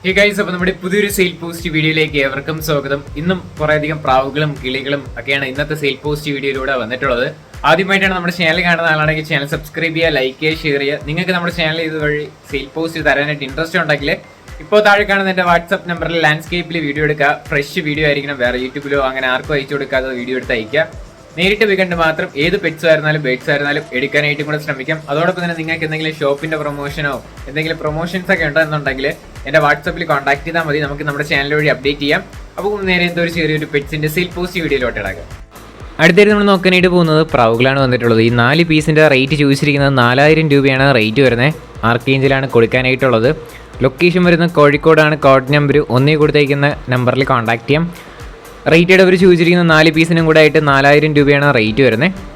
Hey guys, അപ്പോൾ നമ്മുടെ പുതിയൊരു സെയിൽ പോസ്റ്റ് വീഡിയോയിലേക്ക് ഏവർക്കും സ്വാഗതം. ഇന്നും കുറേയധികം പ്രാവുകളും കിളികളും ഒക്കെയാണ് ഇന്നത്തെ സെയിൽ പോസ്റ്റ് വീഡിയോയിലൂടെ വന്നിട്ടുള്ളത്. ആദ്യമായിട്ടാണ് നമ്മുടെ ചാനൽ കാണുന്ന ആളാണെങ്കിൽ ചാനൽ സബ്സ്ക്രൈബ് ചെയ്യുക, ലൈക്ക് ചെയ്യുക, ഷെയർ ചെയ്യുക. നിങ്ങൾക്ക് നമ്മുടെ ചാനൽ ഇതുവഴി സെയിൽ പോസ്റ്റ് തരാനായിട്ട് ഇൻട്രസ്റ്റ് ഉണ്ടെങ്കിൽ ഇപ്പോൾ താഴെ കാണുന്ന എൻ്റെ വാട്സ്ആപ്പ് നമ്പറിൽ ലാൻഡ്സ്കേപ്പിൽ വീഡിയോ എടുക്കുക. ഫ്രഷ് വീഡിയോ ആയിരിക്കണം, വേറെ യൂട്യൂബിലോ അങ്ങനെ ആർക്കും അയച്ചു കൊടുക്കാതെ വീഡിയോ എടുത്ത് അയക്കുക. നേരിട്ട് പോയി കണ്ട് മാത്രം ഏത് പെറ്റ്സ് ആയിരുന്നാലും ബേഡ്സ് ആയിരുന്നാലും എടുക്കാനായിട്ടും കൂടെ ശ്രമിക്കാം. അതോടൊപ്പം തന്നെ നിങ്ങൾക്ക് എന്തെങ്കിലും ഷോപ്പിന്റെ പ്രൊമോഷനോ എന്തെങ്കിലും പ്രൊമോഷൻസ് ഒക്കെ ഉണ്ടെന്നുണ്ടെങ്കിൽ എൻ്റെ വാട്സാപ്പിൽ കോൺടാക്ട് ചെയ്താൽ മതി. നമുക്ക് നമ്മുടെ ചാനൽ വഴി അപ്ഡേറ്റ് ചെയ്യാം. അപ്പോൾ നേരെ എന്തോ ഒരു ചെറിയൊരു പെറ്റ്സിന്റെ സെയിൽ പോസ്റ്റ് വീഡിയോയിലോട്ട് ഇടാക്കാം. അടുത്തായിട്ട് നമ്മൾ നോക്കാനായിട്ട് പോകുന്നത് പ്രാവുകളാണ് വന്നിട്ടുള്ളത്. ഈ 4 പീസിൻ്റെ റേറ്റ് ചോദിച്ചിരിക്കുന്നത് 4000 രൂപയാണ് റേറ്റ് വരുന്നത്. ആർക്കേഞ്ചിലാണ് കൊടുക്കാനായിട്ടുള്ളത്. ലൊക്കേഷൻ വരുന്നത് കോഴിക്കോടാണ്. കോഡ് നമ്പർ 1 കൊടുത്തേക്കുന്ന നമ്പറിൽ കോൺടാക്ട് ചെയ്യാം. റേറ്റഡ് അവർ ചോദിച്ചിരിക്കുന്ന 4 പീസിനും കൂടെ ആയിട്ട് 4000 രൂപയാണ് റേറ്റ് വരുന്നത്.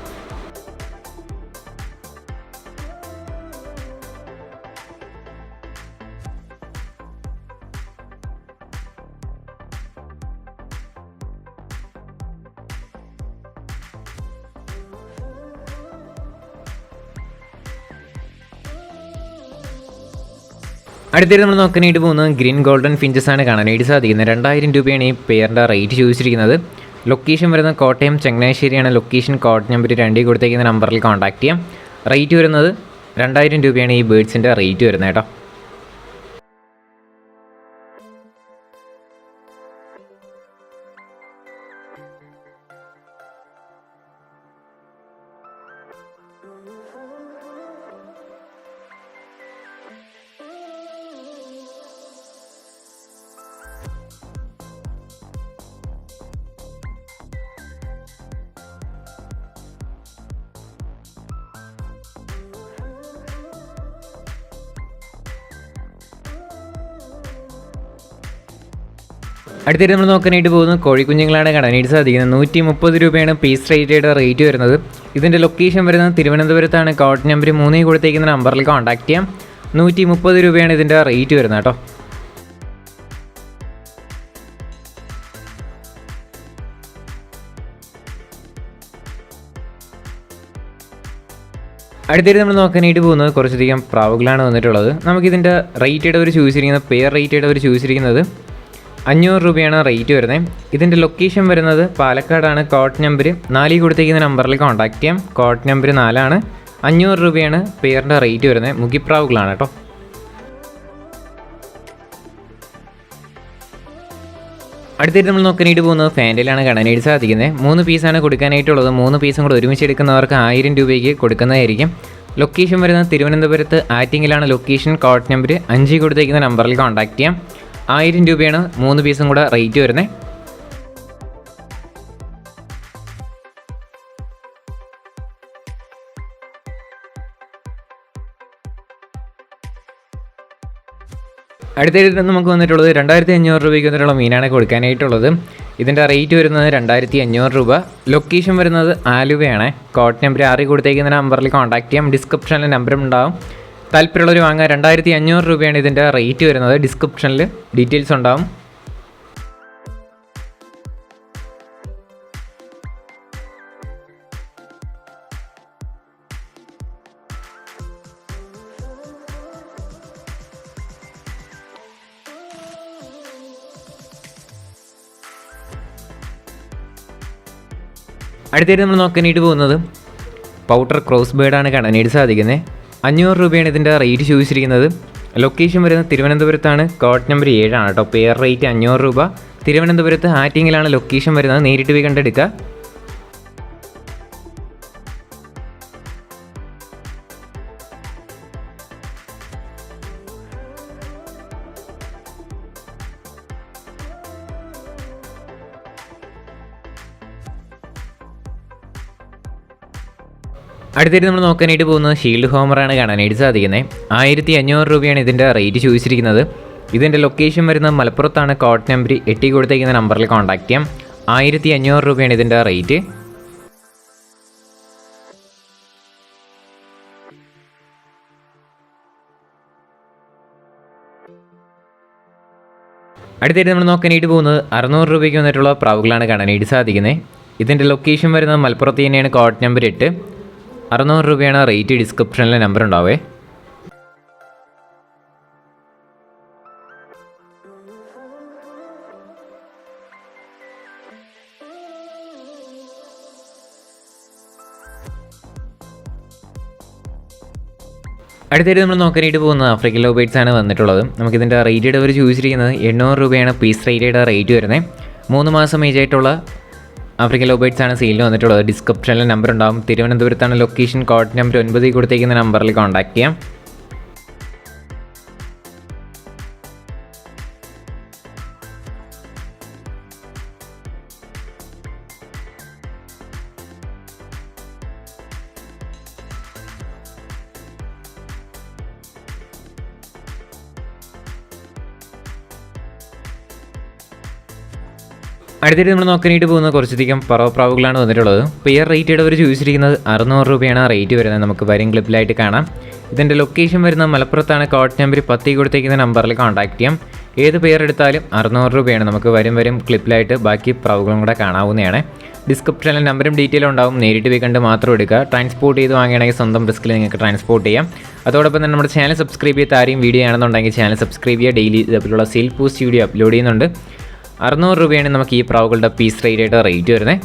അടുത്തത് നമ്മൾ നോക്കാനായിട്ട് പോകുന്നത് ഗ്രീൻ ഗോൾഡൻ ഫിഞ്ചസ് ആണ് കാണാനായിട്ട് സാധിക്കുന്നത്. 2000 രൂപയാണ് ഈ പെയറിൻ്റെ റേറ്റ് ചോദിച്ചിരിക്കുന്നത്. ലൊക്കേഷൻ വരുന്നത് കോട്ടയം ചങ്ങനാശ്ശേരിയാണ്. ലൊക്കേഷൻ കോഡ് നമ്പർ 2 കൊടുത്തേക്കുന്ന നമ്പറിൽ കോൺടാക്ട് ചെയ്യാം. റേറ്റ് വരുന്നത് 2000 രൂപയാണ് ഈ ബേഡ്സിൻ്റെ റേറ്റ് വരുന്നത് കേട്ടോ. അടുത്തായിട്ട് നമ്മൾ നോക്കാനായിട്ട് പോകുന്നത് കോഴിക്കുഞ്ഞുങ്ങളാണ് കാണാനായിട്ട് സാധിക്കുന്നത്. 130 രൂപയാണ് പീസ് റേറ്റയുടെ റേറ്റ് വരുന്നത്. ഇതിൻ്റെ ലൊക്കേഷൻ വരുന്നത് തിരുവനന്തപുരത്താണ്. കോഡ് നമ്പർ 3 കൊടുത്തേക്കുന്ന നമ്പറിൽ കോൺടാക്ട് ചെയ്യാം. 130 രൂപയാണ് ഇതിൻ്റെ റേറ്റ് വരുന്നത് കേട്ടോ. അടുത്തായിട്ട് നമ്മൾ നോക്കാനായിട്ട് പോകുന്നത് കുറച്ചധികം പ്രാവുകളാണ് വന്നിട്ടുള്ളത്. നമുക്കിതിൻ്റെ റേറ്റഡ് അവർ ചോദിച്ചിരിക്കുന്നത് പെയർ റേറ്റഡ് അവർ ചോദിച്ചിരിക്കുന്നത് 500 രൂപയാണ് റേറ്റ് വരുന്നത്. ഇതിൻ്റെ ലൊക്കേഷൻ വരുന്നത് പാലക്കാടാണ്. കോഡ് നമ്പർ 4 കൊടുത്തേക്കുന്ന നമ്പറിൽ കോൺടാക്ട് ചെയ്യാം. കോഡ് നമ്പർ 4 ആണ്. 500 രൂപയാണ് പെയറിൻ്റെ റേറ്റ് വരുന്നത്. മുഖിപ്രാവുകളാണ് കേട്ടോ. അടുത്തായിട്ട് നമ്മൾ നോക്കാനായിട്ട് പോകുന്നത് ഫാൻഡിലാണ് കാണാനായിട്ട് സാധിക്കുന്നത്. 3 പീസാണ് കൊടുക്കാനായിട്ടുള്ളത്. 3 പീസും കൂടെ ഒരുമിച്ച് എടുക്കുന്നവർക്ക് 1000 രൂപയ്ക്ക് കൊടുക്കുന്നതായിരിക്കും. ലൊക്കേഷൻ വരുന്നത് തിരുവനന്തപുരത്ത് ആറ്റിങ്ങിലാണ്. ലൊക്കേഷൻ കോഡ് നമ്പർ 5 കൊടുത്തേക്കുന്ന നമ്പറിൽ കോൺടാക്ട് ചെയ്യാം. 1000 രൂപയാണ് 3 പീസും കൂടെ റേറ്റ് വരുന്നത്. അടുത്തായിട്ട് നമുക്ക് വന്നിട്ടുള്ളത് 2500 രൂപയ്ക്ക് വന്നിട്ടുള്ള മീനാണ് കൊടുക്കാനായിട്ടുള്ളത്. ഇതിൻ്റെ റേറ്റ് വരുന്നത് 2500 രൂപ. ലൊക്കേഷൻ വരുന്നത് ആലുവയാണ്. കോഡ് നമ്പർ 6 കൊടുത്തേക്കുന്ന നമ്പറിൽ കോൺടാക്ട് ചെയ്യാം. ഡിസ്ക്രിപ്ഷനിൽ നമ്പറും ഉണ്ടാവും. താല്പര്യമുള്ളവർ വാങ്ങാൻ 2500 രൂപയാണ് ഇതിൻ്റെ റേറ്റ് വരുന്നത്. ഡിസ്ക്രിപ്ഷനിൽ ഡീറ്റെയിൽസ് ഉണ്ടാവും. അടുത്തായിട്ട് നമ്മൾ നോക്കാനായിട്ട് പോകുന്നത് പൗഡർ ക്രോസ് ബേർഡാണ് കാണാനായിട്ട് സാധിക്കുന്നത്. 500 രൂപയാണ് ഇതിൻ്റെ റേറ്റ് ചോദിച്ചിരിക്കുന്നത്. ലൊക്കേഷൻ വരുന്നത് തിരുവനന്തപുരത്താണ്. കോഡ് നമ്പർ 7 ആണ് കേട്ടോ. പെയർ റേറ്റ് 500 രൂപ. തിരുവനന്തപുരത്ത് ആറ്റിങ്ങിലാണ് ലൊക്കേഷൻ വരുന്നത്. നേരിട്ട് പോയി കണ്ടെടുക്കുക. അടുത്തായിട്ട് നമ്മൾ നോക്കാനായിട്ട് പോകുന്നത് ഷീൽഡ് ഹോമറാണ് കാണാനായിട്ട് സാധിക്കുന്നത്. 1500 രൂപയാണ് ഇതിൻ്റെ റേറ്റ് ചോദിച്ചിരിക്കുന്നത്. ഇതിൻ്റെ ലൊക്കേഷൻ വരുന്നത് മലപ്പുറത്താണ്. കോഡ് നമ്പർ 8 കൊടുത്തേക്കുന്ന നമ്പറിൽ കോൺടാക്ട് ചെയ്യാം. 1500 രൂപയാണ് ഇതിൻ്റെ റേറ്റ്. അടുത്തായിട്ട് നമ്മൾ നോക്കാനായിട്ട് പോകുന്നത് 600 രൂപയ്ക്ക് വന്നിട്ടുള്ള പ്രാവുകളാണ് കാണാനായിട്ട് സാധിക്കുന്നത്. ഇതിൻ്റെ ലൊക്കേഷൻ വരുന്നത് മലപ്പുറത്ത് തന്നെയാണ്. Code number 8. 600 രൂപയാണ് റേറ്റ്. ഡിസ്ക്രിപ്ഷനിലെ നമ്പർ ഉണ്ടാവേ. അടുത്തായിട്ട് നമ്മൾ നോക്കാനായിട്ട് പോകുന്നത് ആഫ്രിക്കൻ ലവ് ബേർഡ്സ് ആണ് വന്നിട്ടുള്ളത്. നമുക്കിതിൻ്റെ റേറ്റഡ് അവർ ചോദിച്ചിരിക്കുന്നത് 800 രൂപയാണ് പീസ് റേറ്റഡ് റേറ്റ് വരുന്നത്. 3 മാസം ഏജ് ആയിട്ടുള്ള ആഫ്രിക്കൻ ലവ് ബേർഡ്സ് ആണ് സെയിലിന് വന്നിട്ടുള്ളത്. ഡിസ്ക്രിപ്ഷനിൽ നമ്പർ ഉണ്ടാകും. തിരുവനന്തപുരത്താണ് ലൊക്കേഷൻ. കോഡ് നമ്പർ 9 കൊടുത്തേക്കുന്ന നമ്പറിൽ കോൺടാക്ട് ചെയ്യാം. അടുത്തിട്ട് നമ്മൾ നോക്കാനായിട്ട് പോകുന്ന കുറച്ചധികം പറവപ്രാവുകളാണ് വന്നിട്ടുള്ളത്. പെയർ റേറ്റഡ് അവർ ചോദിച്ചിരിക്കുന്നത് 600 രൂപയാണ് റേറ്റ് വരുന്നത്. നമുക്ക് വരും ക്ലിപ്പിലായിട്ട് കാണാം. ഇതിൻ്റെ ലൊക്കേഷൻ വരുന്ന മലപ്പുറത്താണ്. കോഡ് നമ്പർ 10 കൊടുത്തേക്കുന്ന നമ്പറിൽ കോൺടാക്ട് ചെയ്യാം. ഏത് പെയർ എടുത്താലും 600 രൂപയാണ്. നമുക്ക് വരും ക്ലിപ്പിലായിട്ട് ബാക്കി പ്രാവുകളും കൂടെ കാണാവുന്നതാണ്. ഡിസ്ക്രിപ്ഷനിൽ നമ്പറും ഡീറ്റെയിലും ഉണ്ടാവും. നേരിട്ട് പോയി കണ്ട് മാത്രം എടുക്കുക. ട്രാൻസ്പോർട്ട് ചെയ്ത് വാങ്ങുകയാണെങ്കിൽ സ്വന്തം റിസ്കിൽ നിങ്ങൾക്ക് ട്രാൻസ്പോർട്ട് ചെയ്യാം. അതോടൊപ്പം തന്നെ നമ്മുടെ ചാനൽ സബ്സ്ക്രൈബ് ചെയ്ത് ആരെയും വീഡിയോ ആണെന്നുണ്ടെങ്കിൽ ചാനൽ സബ്സ്ക്രൈബ് ചെയ്യുക. ഡെയിലി ഇതേപോലുള്ള സെയിൽ പോസ്റ്റ് വീഡിയോ അപ്ലോഡ് ചെയ്യുന്നുണ്ട്. 600 രൂപയാണ് നമുക്ക് ഈ പ്രാവുകളുടെ പീസ് റേറ്റ് വരുന്നത്.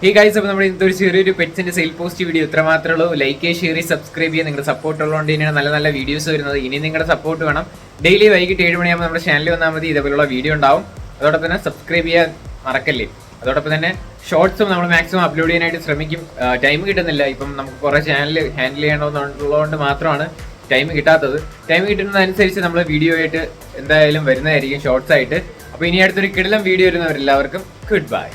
ഈ ഗൈസ്, അപ്പോൾ നമ്മുടെ ഇന്നത്തെ ഒരു ചെറിയൊരു പെറ്റ്സിന്റെ സെയിൽ പോസ്റ്റ് വീഡിയോ ഇത്ര മാത്രമേ ഉള്ളൂ. ലൈക്ക്, ഷെയർ, സബ്സ്ക്രൈബ് ചെയ്യുക. നിങ്ങളുടെ സപ്പോർട്ട് ഉള്ളതുകൊണ്ട് തന്നെയാണ് നല്ല നല്ല വീഡിയോസ് വരുന്നത്. ഇനി നിങ്ങളുടെ സപ്പോർട്ട് വേണം. ഡെയിലി വൈകിട്ട് 7 മണിയാകുമ്പോൾ നമ്മുടെ ചാനലിൽ വന്നാൽ മതി. ഇതേപോലുള്ള വീഡിയോ ഉണ്ടാവും. അതോടൊപ്പം തന്നെ സബ്സ്ക്രൈബ് ചെയ്യാൻ മറക്കല്ലേ. അതോടൊപ്പം തന്നെ ഷോർട്സും നമ്മൾ മാക്സിമം അപ്ലോഡ് ചെയ്യാനായിട്ട് ശ്രമിക്കും. ടൈം കിട്ടുന്നില്ല. ഇപ്പം നമുക്ക് കുറേ ചാനൽ ഹാൻഡിൽ ചെയ്യണമെന്നുള്ളതുകൊണ്ട് മാത്രമാണ് ടൈം കിട്ടാത്തത്. ടൈം കിട്ടുന്നതനുസരിച്ച് നമ്മൾ വീഡിയോ ആയിട്ട് എന്തായാലും വരുന്നതായിരിക്കും, ഷോർട്സ് ആയിട്ട്. അപ്പോൾ ഇനി അടുത്തൊരു കിടിലം വീഡിയോ വരുന്നവരെല്ലാവർക്കും ഗുഡ് ബൈ.